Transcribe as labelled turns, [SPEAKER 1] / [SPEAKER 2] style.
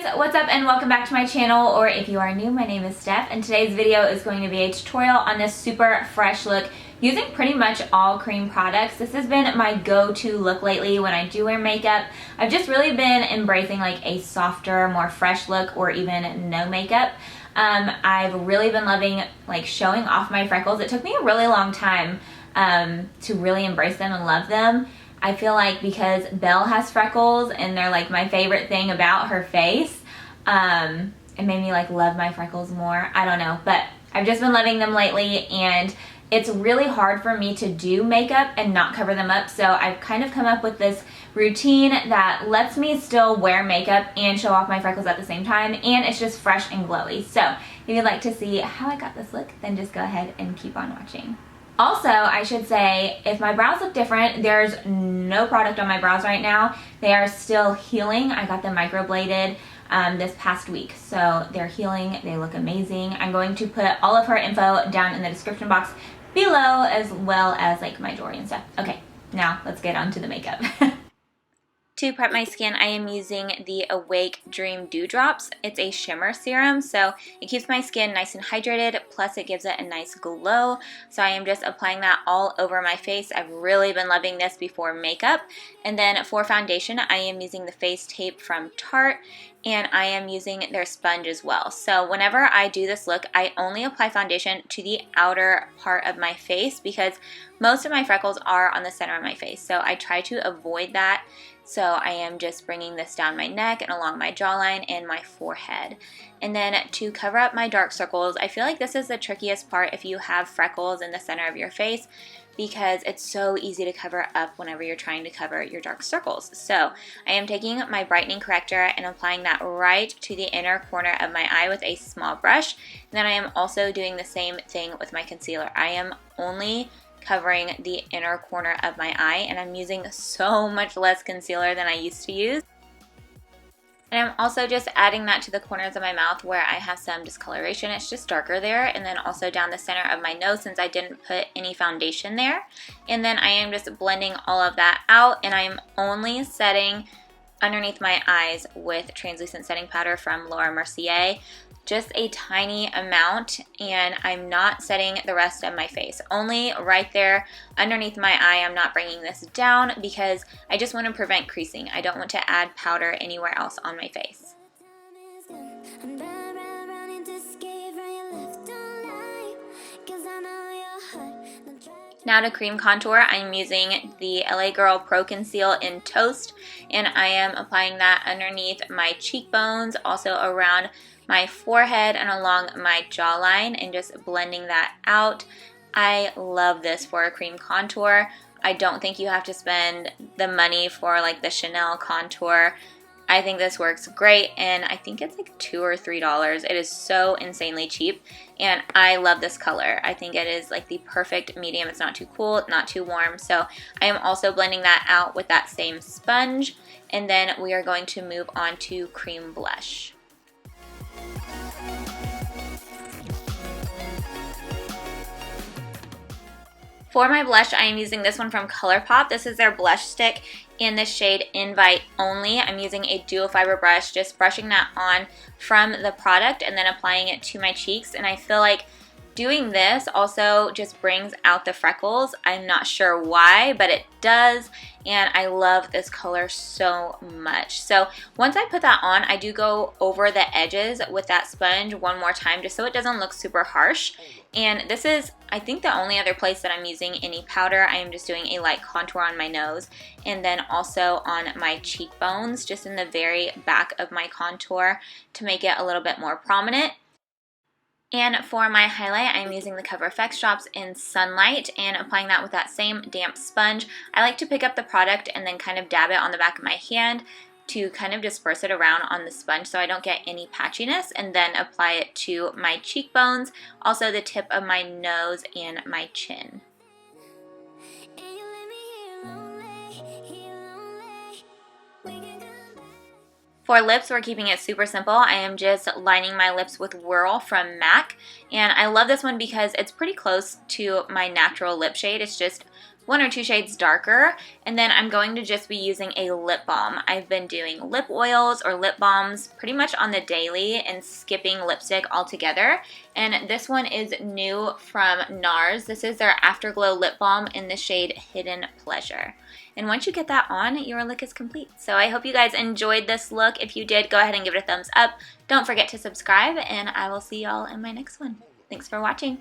[SPEAKER 1] guys, what's up and welcome back to my channel, or if you are new, my name is Steph, and today's video is going to be a tutorial on this super fresh look using pretty much all cream products. This has been my go-to look lately when I do wear makeup. I've just really been embracing like a softer, more fresh look, or even no makeup. I've really been loving like showing off my freckles. It took me a really long time to really embrace them and love them. I feel like because Belle has freckles and they're like my favorite thing about her face, it made me like love my freckles more. I don't know, but I've just been loving them lately, and it's really hard for me to do makeup and not cover them up. So I've kind of come up with this routine that lets me still wear makeup and show off my freckles at the same time, and it's just fresh and glowy. So if you'd like to see how I got this look, then just go ahead and keep on watching. Also, I should say, if my brows look different, there's no product on my brows right now. They are still healing. I got them microbladed this past week, so they're healing. They look amazing. I'm going to put all of her info down in the description box below, as well as like my jewelry and stuff. Okay, now let's get on to the makeup. To prep my skin, I am using the Awake Dream Dewdrops. It's a shimmer serum, so it keeps my skin nice and hydrated, plus it gives it a nice glow. So I am just applying that all over my face. I've really been loving this before makeup. And then for foundation, I am using the face tape from Tarte, and I am using their sponge as well. So whenever I do this look, I only apply foundation to the outer part of my face because most of my freckles are on the center of my face. So I try to avoid that. So I am just bringing this down my neck and along my jawline and my forehead. And then to cover up my dark circles, I feel like this is the trickiest part if you have freckles in the center of your face, because it's so easy to cover up whenever you're trying to cover your dark circles. So I am taking my brightening corrector and applying that right to the inner corner of my eye with a small brush. And then I am also doing the same thing with my concealer. I am only covering the inner corner of my eye, and I'm using so much less concealer than I used to use. And I'm also just adding that to the corners of my mouth where I have some discoloration. It's just darker there, and then also down the center of my nose since I didn't put any foundation there. And then I am just blending all of that out, and I'm only setting underneath my eyes with translucent setting powder from Mercier. Just a tiny amount, and I'm not setting the rest of my face. Only right there underneath my eye. I'm not bringing this down because I just want to prevent creasing. I don't want to add powder anywhere else on my face. Now to cream contour, I'm using the LA Girl Pro Conceal in Toast, and I am applying that underneath my cheekbones, also around my forehead and along my jawline, and just blending that out. I love this for a cream contour. I don't think you have to spend the money for like the Chanel contour. I think this works great, and I think it's like $2 or $3. It is so insanely cheap, and I love this color. I think it is like the perfect medium. It's not too cool, not too warm. So I am also blending that out with that same sponge, and then we are going to move on to cream blush. For my blush, I am using this one from Colourpop. This is their blush stick in the shade Invite Only. I'm using a dual fiber brush, just brushing that on from the product and then applying it to my cheeks. And I feel like doing this also just brings out the freckles. I'm not sure why, but it does, and I love this color so much. So once I put that on, I do go over the edges with that sponge one more time just so it doesn't look super harsh. And this is, I think, the only other place that I'm using any powder. I am just doing a light contour on my nose, and then also on my cheekbones, just in the very back of my contour to make it a little bit more prominent. And for my highlight, I'm using the Cover FX Drops in Sunlight and applying that with that same damp sponge. I like to pick up the product and then kind of dab it on the back of my hand to kind of disperse it around on the sponge so I don't get any patchiness, and then apply it to my cheekbones, also the tip of my nose and my chin. For lips, we're keeping it super simple. I am just lining my lips with Whirl from MAC, and I love this one because it's pretty close to my natural lip shade. It's just 1 or 2 shades darker, and then I'm going to just be using a lip balm. I've been doing lip oils or lip balms pretty much on the daily and skipping lipstick altogether, and this one is new from NARS. This is their Afterglow lip balm in the shade Hidden Pleasure. And once you get that on, your look is complete. So I hope you guys enjoyed this look. If you did, go ahead and give it a thumbs up. Don't forget to subscribe, and I will see y'all in my next one. Thanks for watching.